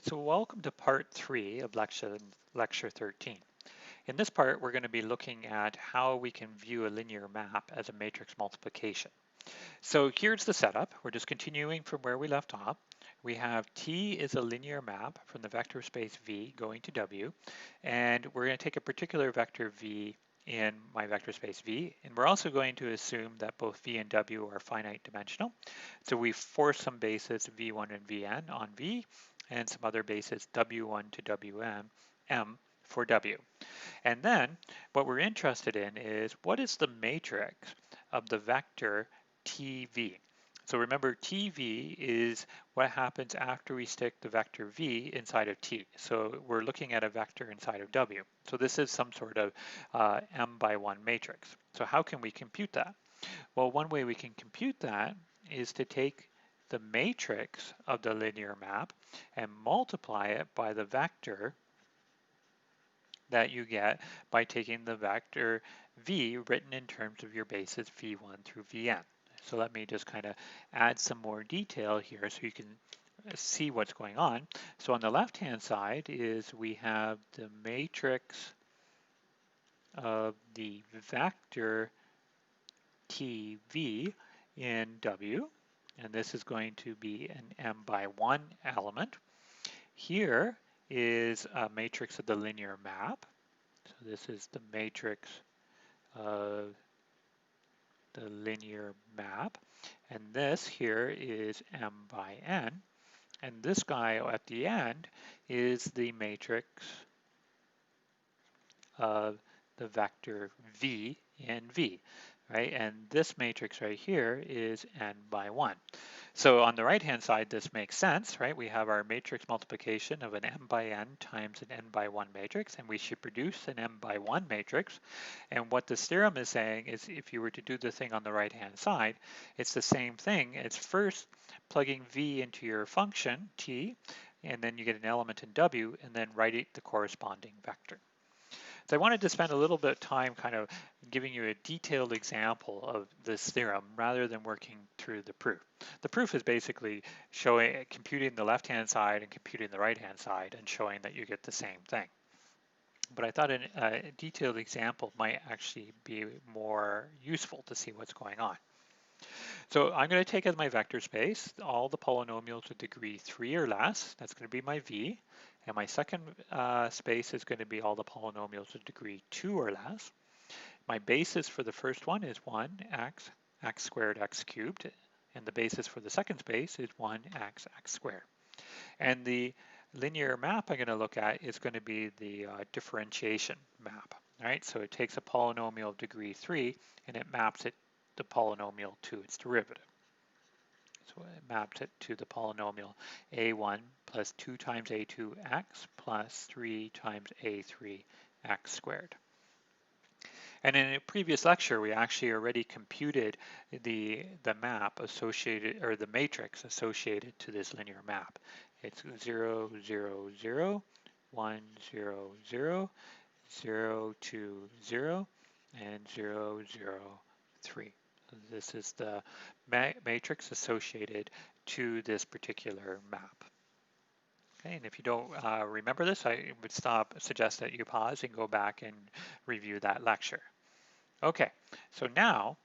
So welcome to part 3 of lecture 13. In this part, we're going to be looking at how we can view a linear map as a matrix multiplication. So here's the setup. We're just continuing from where we left off. We have T is a linear map from the vector space V going to W, and we're going to take a particular vector V in my vector space V, and we're also going to assume that both V and W are finite dimensional. So we force some basis V1 and Vn on V, and some other basis W1 to Wm M for W. And then what we're interested in is what is the matrix of the vector TV. So remember, TV is what happens after we stick the vector V inside of T. So we're looking at a vector inside of W. So this is some sort of M by 1 matrix. So how can we compute that? Well, one way we can compute that is to take the matrix of the linear map and multiply it by the vector that you get by taking the vector V written in terms of your basis V1 through Vn. So let me just kind of add some more detail here so you can see what's going on. So on the left-hand side is we have the matrix of the vector TV in W, and this is going to be an M by 1 element. Here is a matrix of the linear map. So this is the matrix of the linear map. And this here is M by N. And this guy at the end is the matrix of the vector V in V, right? And this matrix right here is N by 1. So on the right-hand side, this makes sense, right? We have our matrix multiplication of an M by N times an N by 1 matrix, and we should produce an M by 1 matrix. And what this theorem is saying is if you were to do the thing on the right-hand side, it's the same thing. It's first plugging V into your function, T, and then you get an element in W, and then write the corresponding vector. So I wanted to spend a little bit of time kind of giving you a detailed example of this theorem rather than working through the proof. The proof is basically computing the left-hand side and computing the right-hand side and showing that you get the same thing. But I thought a detailed example might actually be more useful to see what's going on. So I'm going to take as my vector space all the polynomials with degree 3 or less. That's going to be my V. And my second space is going to be all the polynomials with degree 2 or less. My basis for the first one is 1x, x squared, x cubed. And the basis for the second space is 1x, x squared. And the linear map I'm going to look at is going to be the differentiation map. All right, so it takes a polynomial of degree 3 and it maps it the polynomial to its derivative. So it maps it to the polynomial a1 plus 2 times a2x plus 3 times a3x squared. And in a previous lecture, we actually already computed the map associated, or the matrix associated to this linear map. It's 0, 0, 0, 1, 0, 0, 0, 2, 0, and 0, 0, 3. This is the matrix associated to this particular map. Okay, and if you don't remember this, I would suggest that you pause and go back and review that lecture. Okay, so now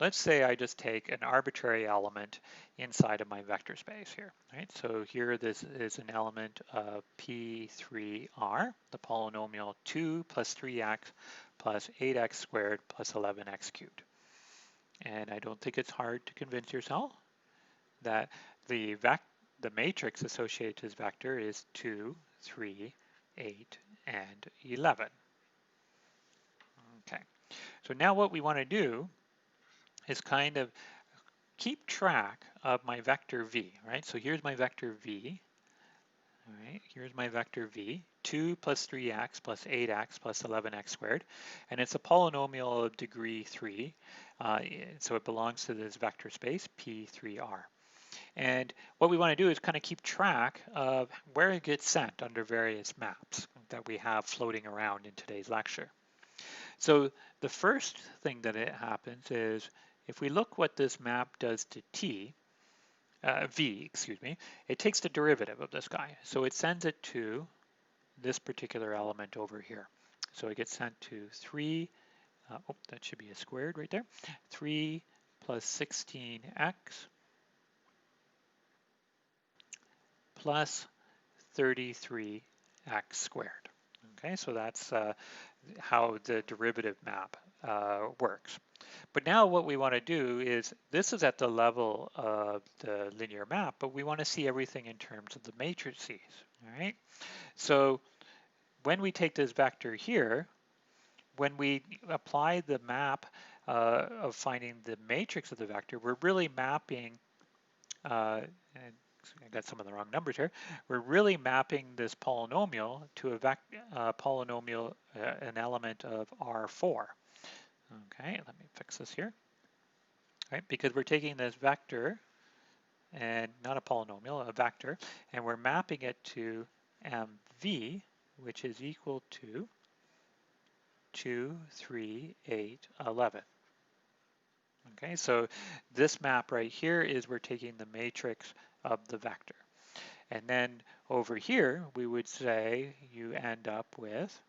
let's say I just take an arbitrary element inside of my vector space here. Right? So here this is an element of P3R, the polynomial 2 plus 3x plus 8x squared plus 11x cubed. And I don't think it's hard to convince yourself that the matrix associated to this vector is 2, 3, 8, and 11. Okay, so now what we want to do is kind of keep track of my vector v, right? So here's my vector v, all right? Here's my vector v, 2 plus 3x plus 8x plus 11x squared, and it's a polynomial of degree 3, so it belongs to this vector space, P3R. And what we want to do is kind of keep track of where it gets sent under various maps that we have floating around in today's lecture. So the first thing that it happens is if we look what this map does to t, v, excuse me, it takes the derivative of this guy. So it sends it to this particular element over here. So it gets sent to 3, oh, that should be a squared right there, 3 plus 16x plus 33x squared. Okay, so that's how the derivative map works. But now what we want to do is, this is at the level of the linear map, but we want to see everything in terms of the matrices, all right? So when we take this vector here, when we apply the map of finding the matrix of the vector, we're really mapping, and I got some of the wrong numbers here, we're really mapping this polynomial to a polynomial, an element of R4. Okay, let me fix this here. All right, because we're taking this vector, and not a polynomial, a vector, and we're mapping it to mv, which is equal to 2, 3, 8, 11. Okay, so this map right here is we're taking the matrix of the vector. And then over here, we would say you end up with,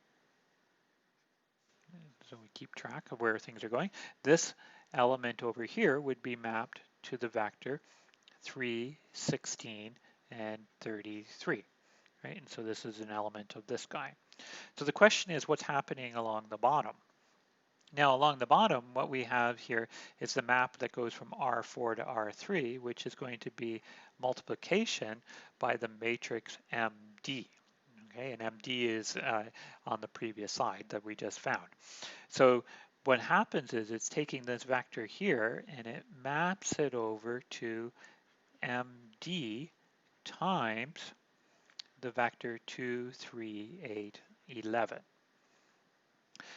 so we keep track of where things are going, this element over here would be mapped to the vector 3, 16, and 33, right? And so this is an element of this guy. So the question is, what's happening along the bottom? Now along the bottom, what we have here is the map that goes from R4 to R3, which is going to be multiplication by the matrix MD. Okay, and MD is on the previous slide that we just found. So what happens is it's taking this vector here and it maps it over to MD times the vector 2, 3, 8, 11.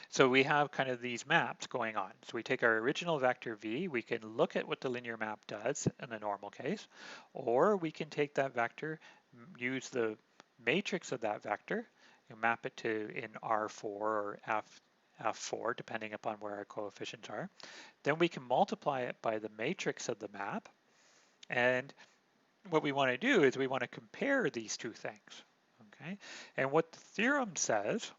So we have kind of these maps going on. So we take our original vector v, we can look at what the linear map does in the normal case, or we can take that vector, use the matrix of that vector, and map it to in R4 or F4, depending upon where our coefficients are. Then we can multiply it by the matrix of the map, and what we want to do is we want to compare these two things. Okay, and what the theorem says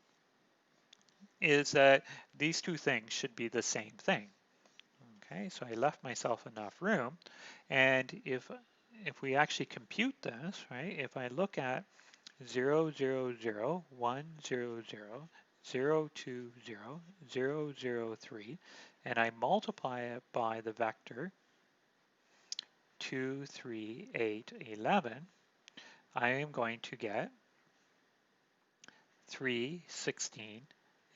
is that these two things should be the same thing. Okay, so I left myself enough room, and if we actually compute this, right, if I look at 0, 0, 0, 1, 0, 0, 0, 2, 0, 0, 0, 3, and I multiply it by the vector 2, 3, 8, 11, I am going to get 3, 16,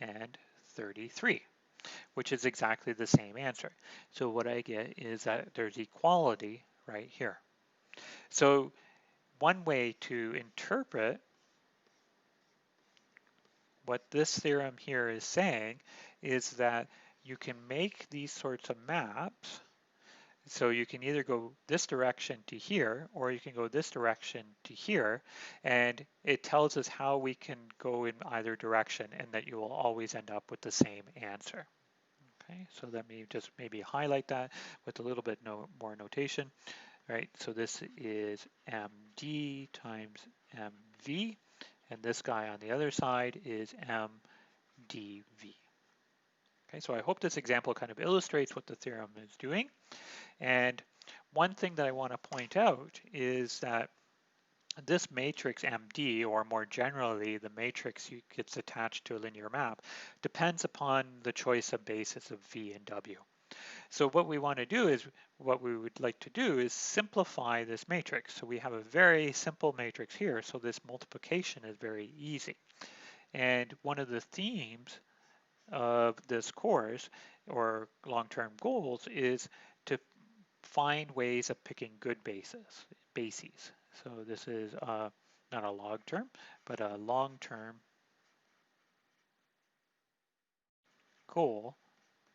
and 33, which is exactly the same answer. So what I get is that there's equality right here. So one way to interpret what this theorem here is saying is that you can make these sorts of maps. So you can either go this direction to here, or you can go this direction to here, and it tells us how we can go in either direction and that you will always end up with the same answer. Okay, so let me just maybe highlight that with a little bit more notation. Right, so this is MD times MV, and this guy on the other side is MDV. Okay, so I hope this example kind of illustrates what the theorem is doing. And one thing that I want to point out is that this matrix MD, or more generally the matrix gets attached to a linear map, depends upon the choice of basis of V and W. So what we want to do is, what we would like to do is simplify this matrix. So we have a very simple matrix here, so this multiplication is very easy. And one of the themes of this course, or long-term goals, is to find ways of picking good bases. So this is not a log term, but a long-term goal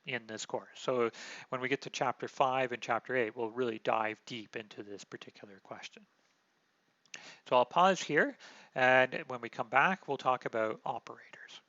in this course. So when we get to chapter 5 and chapter 8, we'll really dive deep into this particular question. So I'll pause here, and when we come back, we'll talk about operators.